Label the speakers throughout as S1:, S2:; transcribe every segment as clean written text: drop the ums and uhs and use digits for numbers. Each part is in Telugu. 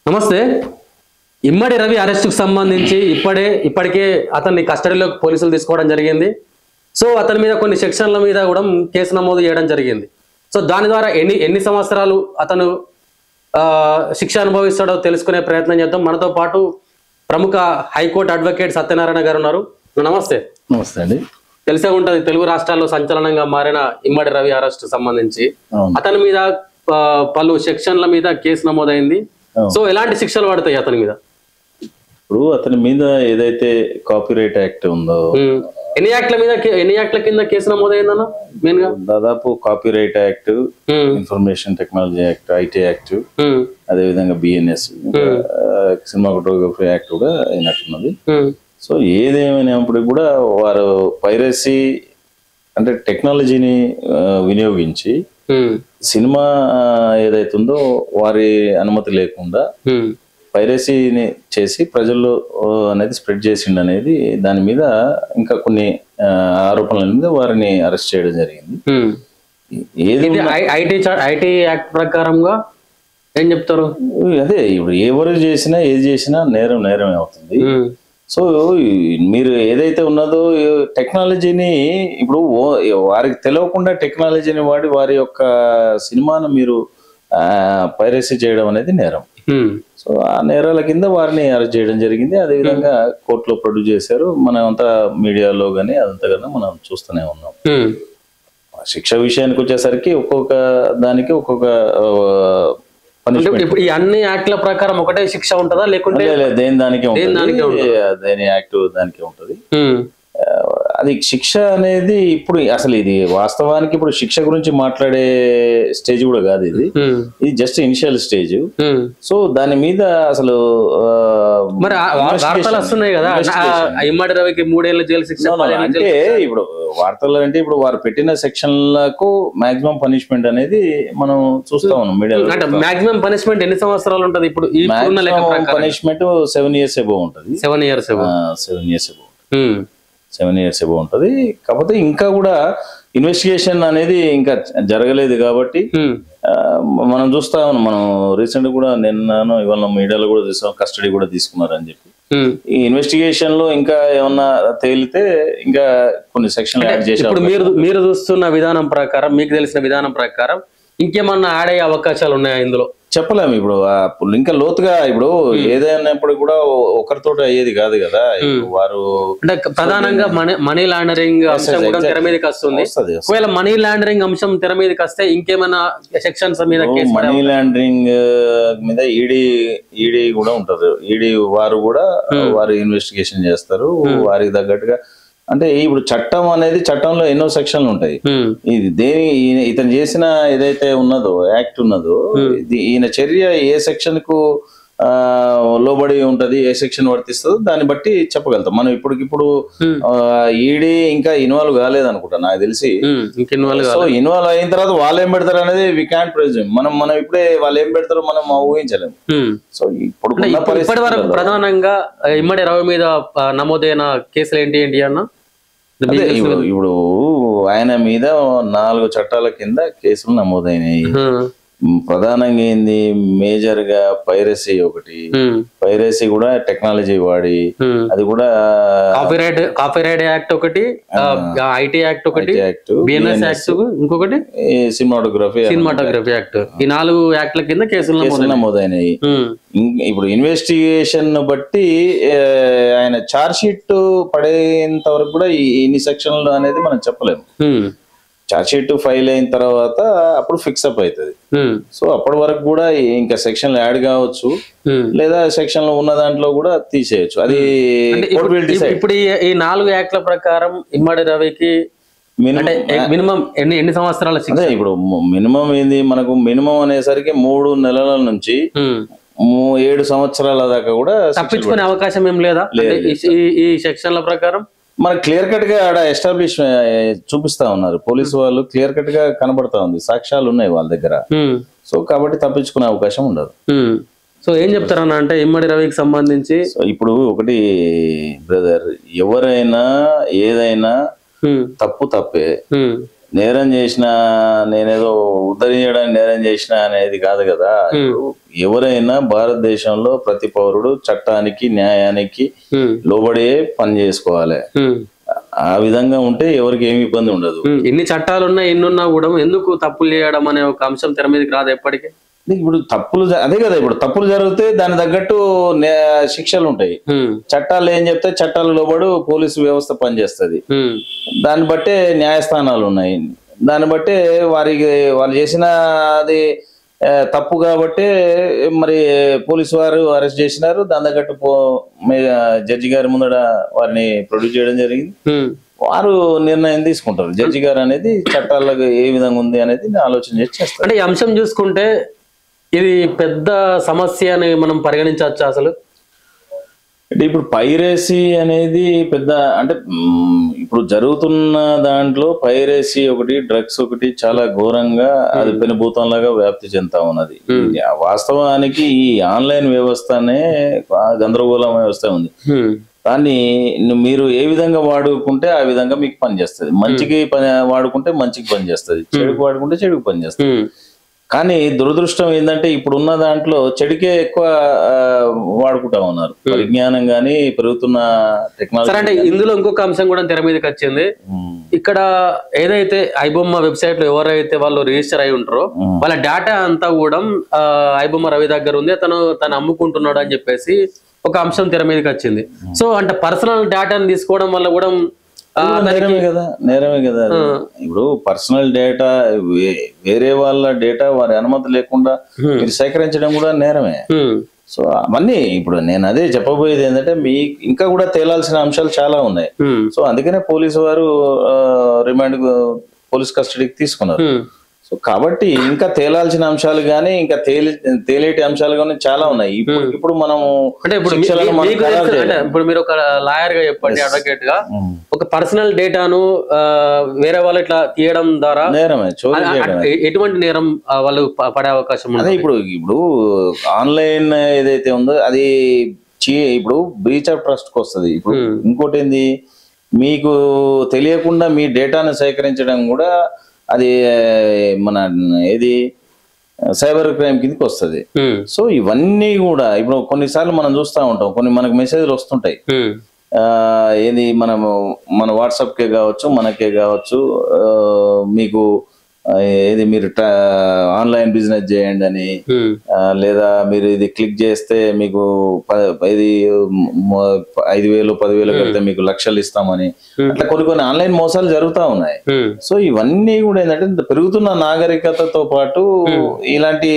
S1: నమస్తే. ఇమ్మడి రవి అరెస్టుకు సంబంధించి ఇప్పటికే అతన్ని కస్టడీలోకి పోలీసులు తీసుకోవడం జరిగింది. సో అతని మీద కొన్ని సెక్షన్ల మీద కూడా కేసు నమోదు చేయడం జరిగింది. సో దాని ద్వారా ఎన్ని సంవత్సరాలు అతను శిక్ష అనుభవిస్తాడో తెలుసుకునే ప్రయత్నం చేద్దాం. మనతో పాటు ప్రముఖ హైకోర్టు అడ్వకేట్ సత్యనారాయణ గారు ఉన్నారు. నమస్తే.
S2: నమస్తే అండి.
S1: తెలిసే ఉంటది, తెలుగు రాష్ట్రాల్లో సంచలనంగా మారిన ఇమ్మడి రవి అరెస్టు సంబంధించి అతని మీద పలు సెక్షన్ల మీద కేసు నమోదైంది. సో ఎలాంటి శిక్షలు పడతాయి అతని మీద?
S2: ఇప్పుడు అతని మీద ఏదైతే కాపీరైట్ యాక్ట్ ఉందో,
S1: ఎన్ని యాక్ట్ల కింద కేసు నమోదైందన్న? మెయిన్ గా
S2: దాదాపు copyright act, information technology act, IT act, అదే విధంగా బిఎన్ఎస్, సినిమాటోగ్రఫీ యాక్ట్ కూడా అయినట్టున్నది. సో ఏదేమైనప్పుడు కూడా వారు పైరసీ అంటే టెక్నాలజీని వినియోగించి సినిమా ఏదైతుందో వారి అనుమతి లేకుండా పైరసీని చేసి ప్రజల్లో అనేది స్ప్రెడ్ చేసిండు అనేది దాని మీద ఇంకా కొన్ని ఆరోపణల మీద వారిని అరెస్ట్ చేయడం జరిగింది.
S1: ఏది ఐటీ యాక్ట్ ప్రకారంగా ఏం చెప్తారు?
S2: అదే ఇప్పుడు ఎవరు చేసినా ఏది చేసినా నేరమే అవుతుంది. సో మీరు ఏదైతే ఉన్నదో టెక్నాలజీని ఇప్పుడు వారికి తెలియకుండా టెక్నాలజీని వాడి వారి యొక్క సినిమాను మీరు పైరసీ చేయడం అనేది నేరం. సో ఆ నేరాల కింద వారిని అరెస్ట్ చేయడం జరిగింది. అదేవిధంగా కోర్టులో ప్రొడ్యూస్ చేశారు. మనం అంతా మీడియాలో కానీ అదంతా కానీ మనం చూస్తూనే ఉన్నాం. శిక్ష విషయానికి వచ్చేసరికి ఒక్కొక్క దానికి ఒక్కొక్క
S1: ఇప్పుడు ఈ అన్ని యాక్ట్ల ప్రకారం ఒకటే శిక్ష ఉంటుందా లేకుంటే
S2: దేని దానికే ఉంటుంది? దేని యాక్ట్ దానికే ఉంటుంది. అది శిక్ష అనేది ఇప్పుడు అసలు ఇది వాస్తవానికి ఇప్పుడు శిక్ష గురించి మాట్లాడే స్టేజ్ కూడా కాదు. ఇది జస్ట్ ఇనిషియల్ స్టేజ్. సో దాని మీద అసలు
S1: మరి వార్తలు వస్తున్నాయి కదా, ఇమ్మడి రవికి 3 ఏళ్ల జైలు శిక్ష
S2: అంటే ఇప్పుడు వార్తలు అంటే ఇప్పుడు వారు పెట్టిన సెక్షన్లకు మాక్సిమం పనిష్మెంట్ అనేది మనం చూస్తా ఉన్నాం మీడియాలో.
S1: మాక్సిమం పనిష్మెంట్ ఎన్ని సంవత్సరాలు ఉంటది? ఇప్పుడు
S2: పనిష్మెంట్ 7 years అబౌవ్ ఉంటుంది.
S1: 7 years అబౌవ్
S2: 7 years అబౌవ్ ఉంటుంది. కాకపోతే ఇంకా కూడా ఇన్వెస్టిగేషన్ అనేది ఇంకా జరగలేదు కాబట్టి మనం చూస్తా ఉన్నాం. మనం రీసెంట్ కూడా నిన్నను ఇవాళ మీడియాలో కూడా చూసాం, కస్టడీ కూడా తీసుకున్నారు అని చెప్పి. ఈ ఇన్వెస్టిగేషన్ లో ఇంకా ఏమన్నా తేలితే ఇంకా కొన్ని సెక్షన్లు యాడ్ చేసి
S1: ఇప్పుడు మీరు చూస్తున్న విధానం ప్రకారం, మీకు తెలిసిన విధానం ప్రకారం ఇంకేమన్నా యాడ్ అయ్యే అవకాశాలు ఉన్నాయా ఇందులో?
S2: చెప్పలేము. ఇప్పుడు ఇంకా లోతుగా ఇప్పుడు ఏదైనప్పుడు కూడా ఒకరితో అయ్యేది కాదు కదా. వారు
S1: అంటే ప్రధానంగా మనీ లాండరింగ్ అంశం కూడా తెర మీదకి వస్తుంది. ఒకవేళ మనీ లాండరింగ్ అంశం తెర మీదకి వస్తే ఇంకేమైనా సెక్షన్స్ మీద?
S2: మనీ లాండరింగ్ మీద ఈడీ కూడా ఉంటారు. ఈడీ వారు కూడా వారు ఇన్వెస్టిగేషన్ చేస్తారు వారికి తగ్గట్టుగా. అంటే ఇప్పుడు చట్టం అనేది చట్టంలో ఎన్నో సెక్షన్లు ఉంటాయి. ఇది ఇతను చేసిన ఏదైతే ఉన్నదో యాక్ట్ ఉన్నదో, ఈయన చర్య ఏ సెక్షన్ కు లోబడి ఉంటది, ఏ సెక్షన్ వర్తిస్తుందో దాన్ని బట్టి చెప్పగలుగుతాం. మనం ఇప్పటికిప్పుడు ఈడీ ఇంకా ఇన్వాల్వ్ కాలేదు అనుకుంటా నాకు తెలిసి. సో ఇన్వాల్వ్ అయిన తర్వాత వాళ్ళు ఏం పెడతారు అనేది వి క్యాంట్ ప్రెజ్యూమ్. మనం ఇప్పుడే వాళ్ళు ఏం పెడతారో మనం ఊహించలేము. సో
S1: ఇప్పటి వరకు ప్రధానంగా ఇమ్మడి రవి మీద నమోదైన కేసులు ఏంటి అన్న?
S2: ఇప్పుడు ఆయన మీద 4 చట్టాల కింద కేసులు నమోదైనాయి. ప్రధానంగా ఏంది, మేజర్ గా పైరసీ ఒకటి. పైరసీ కూడా టెక్నాలజీ వాడి, అది కూడా
S1: కాపీరైట్ యాక్ట్ ఒకటి, ఐటీ యాక్ట్ ఒకటి, బిఎన్ఎస్ యాక్ట్ ఇంకొకటి, సినిమాటోగ్రఫీ యాక్ట్. ఈ 4 యాక్ట్ల కింద కేసులు
S2: నమోదైనాయి. ఇప్పుడు ఇన్వెస్టిగేషన్ బట్టి ఆయన చార్జ్ షీట్ పడేంత వరకు కూడా ఇన్ని సెక్షన్లు అనేది మనం చెప్పలేము. చార్జ్ షీట్ ఫైల్ అయిన తర్వాత అప్పుడు ఫిక్స్ అప్ అవుతుంది. సో అప్పటి వరకు కూడా ఇంకా సెక్షన్లు యాడ్ కావచ్చు, లేదా సెక్షన్ లో ఉన్న దాంట్లో కూడా తీసేయచ్చు. అది
S1: ఇప్పుడు ఈ 4 యాక్ట్ల ప్రకారం ఇమ్మడి రవికి మినిమం ఎన్ని సంవత్సరాల శిక్ష?
S2: ఇప్పుడు మినిమం ఏంది, మనకు మినిమం అనేసరికి 3 నెలల నుంచి 7 సంవత్సరాల దాకా కూడా
S1: తప్పించుకునే అవకాశం ఏం లేదా ఈ సెక్షన్ల ప్రకారం?
S2: మనకు క్లియర్ కట్ గా ఆడ ఎస్టాబ్లిష్ చూపిస్తా ఉన్నారు పోలీసు వాళ్ళు. క్లియర్ కట్ గా కనబడతా ఉంది, సాక్ష్యాలు ఉన్నాయి వాళ్ళ దగ్గర. సో కాబట్టి తప్పించుకునే అవకాశం ఉండదు.
S1: సో ఏం చెప్తారన్న అంటే ఇమ్మడి రవికి సంబంధించి?
S2: ఇప్పుడు ఒకటి బ్రదర్, ఎవరైనా ఏదైనా తప్పే. నేరం చేసిన నేనేదో ఉద్ధరించడానికి నేరం చేసిన అనేది కాదు కదా. ఇప్పుడు ఎవరైనా భారతదేశంలో ప్రతి పౌరుడు చట్టానికి న్యాయానికి లోబడే పని చేసుకోవాలి. ఆ విధంగా ఉంటే ఎవరికి ఏమి ఇబ్బంది ఉండదు.
S1: ఎన్ని చట్టాలు ఉన్నా ఎన్నున్నా కూడా ఎందుకు తప్పులు చేయడం అనే ఒక అంశం తెర మీదకి రాదు ఎప్పటికీ.
S2: ఇప్పుడు తప్పులు అదే కదా, ఇప్పుడు తప్పులు జరిగితే దాని తగ్గట్టు శిక్షలు ఉంటాయి. చట్టాలు ఏం చెప్తే చట్టాల లోబడు పోలీసు వ్యవస్థ పనిచేస్తుంది. దాన్ని బట్టే న్యాయస్థానాలు ఉన్నాయి. దాన్ని బట్టే వాళ్ళు చేసిన అది తప్పు కాబట్టి మరి పోలీసు వారు అరెస్ట్ చేసినారు. దాని తగ్గట్టు జడ్జి గారి ముందర వారిని ప్రొడ్యూస్ చేయడం జరిగింది. వారు నిర్ణయం తీసుకుంటారు. జడ్జి గారు అనేది చట్టాలకు ఏ విధంగా ఉంది అనేది ఆలోచన చేసి చేస్తారు.
S1: అంటే ఈ అంశం చూసుకుంటే ఇది పెద్ద సమస్య అని మనం పరిగణించవచ్చు అసలు.
S2: అంటే ఇప్పుడు పైరసీ అనేది పెద్ద, అంటే ఇప్పుడు జరుగుతున్న దాంట్లో పైరసీ ఒకటి, డ్రగ్స్ ఒకటి చాలా ఘోరంగా అది పెనుభూతంలాగా వ్యాప్తి చెందుతా ఉన్నది. వాస్తవానికి ఈ ఆన్లైన్ వ్యవస్థనే గందరగోళం వ్యవస్థ ఉంది. దాన్ని మీరు ఏ విధంగా వాడుకుంటే ఆ విధంగా మీకు పనిచేస్తుంది. మంచికి వాడుకుంటే మంచికి పనిచేస్తుంది, చెడుకు వాడుకుంటే చెడుకు పనిచేస్తుంది. కానీ దురదృష్టం ఏంటంటే ఇప్పుడున్న దాంట్లో చెడుకే ఎక్కువ వాడుకుంటా ఉన్నారు. పరిజ్ఞానం గానీ పెరుగుతున్న టెక్నాలజీ.
S1: అంటే ఇందులో ఇంకొక అంశం కూడా తెర మీదకి వచ్చింది. ఇక్కడ ఏదైతే ఐబొమ్మ వెబ్సైట్ లో ఎవరైతే వాళ్ళు రిజిస్టర్ అయి ఉంటారో వాళ్ళ డేటా అంతా కూడా ఐబొమ్మ రవి దగ్గర ఉంది, తను అమ్ముకుంటున్నాడు అని చెప్పేసి ఒక అంశం తెర మీదకి వచ్చింది. సో అంటే పర్సనల్ డేటాను తీసుకోవడం వల్ల కూడా
S2: నేరమే కదా. ఇప్పుడు పర్సనల్ డేటా, వేరే వాళ్ళ డేటా వారి అనుమతి లేకుండా మీరు సేకరించడం కూడా నేరమే. సో అవన్నీ ఇప్పుడు నేను అదే చెప్పబోయేది ఏంటంటే మీకు ఇంకా కూడా తేలాల్సిన అంశాలు చాలా ఉన్నాయి. సో అందుకనే పోలీసు వారు పోలీస్ కస్టడీకి తీసుకున్నారు. సో కాబట్టి ఇంకా తేలాల్సిన అంశాలు గానీ ఇంకా తేలేటి అంశాలు కానీ చాలా ఉన్నాయి. ఇప్పుడు మనం
S1: ఇప్పుడు మీరు ఒక లాయర్ గా చెప్పండి, అడ్వకేట్ గా ఒక పర్సనల్ డేటాను వేరే వాళ్ళు ఇట్లా తీయడం ద్వారా
S2: నేరమే,
S1: ఎటువంటి నేరం వాళ్ళు పడే అవకాశం ఉంది?
S2: ఇప్పుడు ఆన్లైన్ ఏదైతే ఉందో అది ఇప్పుడు బ్రీచ్ ఆఫ్ ట్రస్ట్ కి వస్తుంది. ఇప్పుడు ఇంకోటి ఏంది, మీకు తెలియకుండా మీ డేటాను సేకరించడం కూడా అది మన ఏది సైబర్ క్రైమ్ కిందకి వస్తుంది. సో ఇవన్నీ కూడా ఇప్పుడు కొన్నిసార్లు మనం చూస్తూ ఉంటాం, కొన్ని మనకు మెసేజ్లు వస్తుంటాయి. ఏది మన వాట్సాప్కే కావచ్చు, మనకే కావచ్చు, మీకు ఏది మీరు ఆన్లైన్ బిజినెస్ చేయండి అని, లేదా మీరు ఇది క్లిక్ చేస్తే మీకు ఇది 5,000 10,000 కడితే మీకు లక్షలు ఇస్తామని, అట్లా కొన్ని ఆన్లైన్ మోసాలు జరుగుతూ ఉన్నాయి. సో ఇవన్నీ కూడా ఏంటంటే పెరుగుతున్న నాగరికతతో పాటు ఇలాంటి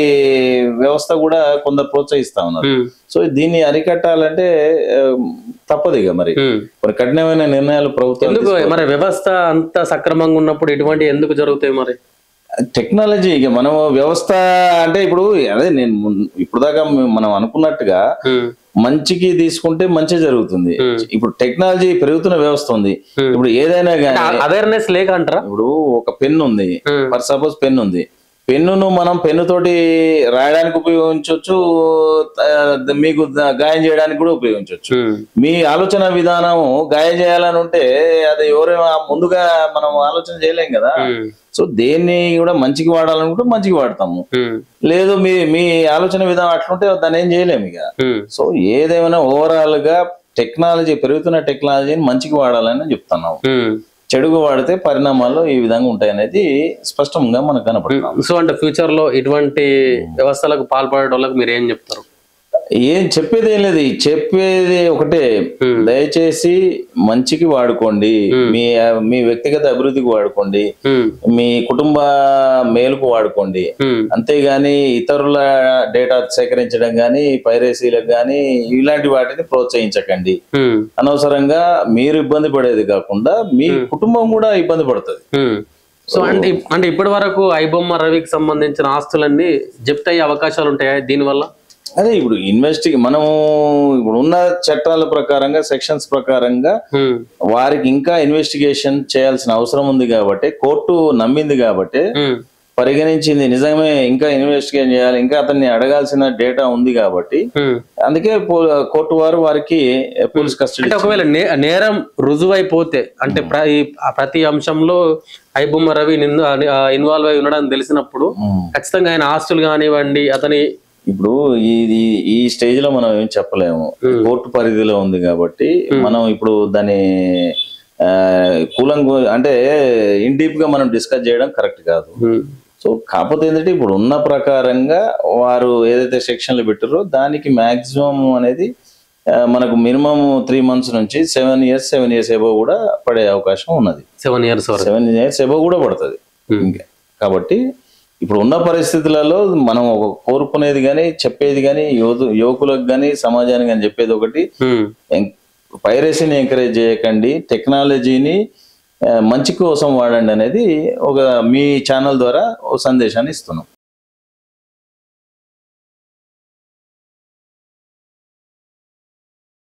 S2: వ్యవస్థ కూడా కొందరు ప్రోత్సహిస్తా ఉన్నారు. సో దీన్ని అరికట్టాలంటే తప్పదు ఇక మరి కఠినమైన నిర్ణయాలు ప్రభుత్వం.
S1: మరి వ్యవస్థ అంత సక్రమంగా ఉన్నప్పుడు ఇటువంటి ఎందుకు జరుగుతాయి? మరి
S2: టెక్నాలజీ ఇక మనం వ్యవస్థ అంటే ఇప్పుడు అదే నేను ఇప్పుడు దాకా మనం అనుకున్నట్టుగా మంచికి తీసుకుంటే మంచి జరుగుతుంది. ఇప్పుడు టెక్నాలజీ పెరుగుతున్న వ్యవస్థ ఉంది. ఇప్పుడు ఏదైనా కానీ
S1: అవేర్నెస్ లేక అంటారా?
S2: ఇప్పుడు ఒక పెన్ ఉంది, ఫర్ సపోజ్ పెన్ ఉంది, పెన్నును మనం పెన్నుతోటి రాయడానికి ఉపయోగించవచ్చు, మీకు గాయం చేయడానికి కూడా ఉపయోగించవచ్చు. మీ ఆలోచన విధానం గాయం చేయాలని ఉంటే అది ఎవరైనా ముందుగా మనం ఆలోచన చేయలేం కదా. సో దేన్ని కూడా మంచికి వాడాలనుకుంటే మంచికి వాడతాము, లేదు మీ ఆలోచన విధానం అట్లుంటే దాన్ని ఏం చేయలేము ఇక. సో ఏదేమైనా ఓవరాల్ గా టెక్నాలజీ, పెరుగుతున్న టెక్నాలజీని మంచికి వాడాలని చెప్తున్నాము. చెడుగు వాడితే పరిణామాలు ఈ విధంగా ఉంటాయనేది స్పష్టంగా మనకు కనపడుతుంది.
S1: సో అంటే ఫ్యూచర్ లో ఇటువంటి వ్యవస్థలకు పాల్పడే వాళ్ళకి మీరు ఏం చెప్తారు?
S2: ఏం చెప్పేది ఏం లేదు, చెప్పేది ఒకటే, దయచేసి మంచికి వాడుకోండి, మీ వ్యక్తిగత అభివృద్ధికి వాడుకోండి, మీ కుటుంబ మేలుకు వాడుకోండి. అంతేగాని ఇతరుల డేటా సేకరించడం గానీ, పైరసీలకు గానీ ఇలాంటి వాటిని ప్రోత్సహించకండి. అనవసరంగా మీరు ఇబ్బంది పడేది కాకుండా మీ కుటుంబం కూడా ఇబ్బంది పడుతుంది.
S1: సో అంటే ఇప్పటి వరకు ఐబొమ్మ రవికి సంబంధించిన ఆస్తులన్నీ జప్తు అయ్యే అవకాశాలు ఉంటాయా దీనివల్ల?
S2: అదే ఇప్పుడు మనము ఇప్పుడు ఉన్న చట్టాల ప్రకారంగా, సెక్షన్స్ ప్రకారంగా వారికి ఇంకా ఇన్వెస్టిగేషన్ చేయాల్సిన అవసరం ఉంది కాబట్టి, కోర్టు నమ్మింది కాబట్టి పరిగణించింది నిజమే, ఇంకా ఇన్వెస్టిగేట్ చేయాలి, ఇంకా అతన్ని అడగాల్సిన డేటా ఉంది కాబట్టి అందుకే కోర్టు వారు వారికి పోలీస్ కస్టడీ.
S1: అంటే ఒకవేళ నేరం రుజువైపోతే అంటే ప్రతి అంశంలో ఐబొమ్మ రవి ఇన్వాల్వ్ అయి ఉండడం తెలిసినప్పుడు ఖచ్చితంగా ఆయన ఆస్తులు కానివ్వండి అతని
S2: ఇప్పుడు ఈ స్టేజ్ లో మనం ఏం చెప్పలేము, కోర్టు పరిధిలో ఉంది కాబట్టి మనం ఇప్పుడు దాన్ని అంటే ఇన్ డీప్ గా మనం డిస్కస్ చేయడం కరెక్ట్ కాదు. సో కాకపోతే ఏంటంటే ఇప్పుడు ఉన్న ప్రకారంగా వారు ఏదైతే సెక్షన్లు పెట్టారో దానికి మాక్సిమం అనేది మనకు మినిమం 3 months నుంచి 7 years ఎబో కూడా పడే అవకాశం ఉన్నది.
S1: 7 years
S2: ఎబో కూడా పడుతుంది. కాబట్టి ఇప్పుడు ఉన్న పరిస్థితులలో మనం కోరుకునేది కానీ చెప్పేది కానీ యువకులకు కానీ సమాజానికి కానీ చెప్పేది ఒకటి, పైరసీని ఎంకరేజ్ చేయకండి, టెక్నాలజీని మంచి కోసం వాడండి అనేది ఒక మీ ఛానల్ ద్వారా ఒక సందేశాన్ని ఇస్తున్నాం.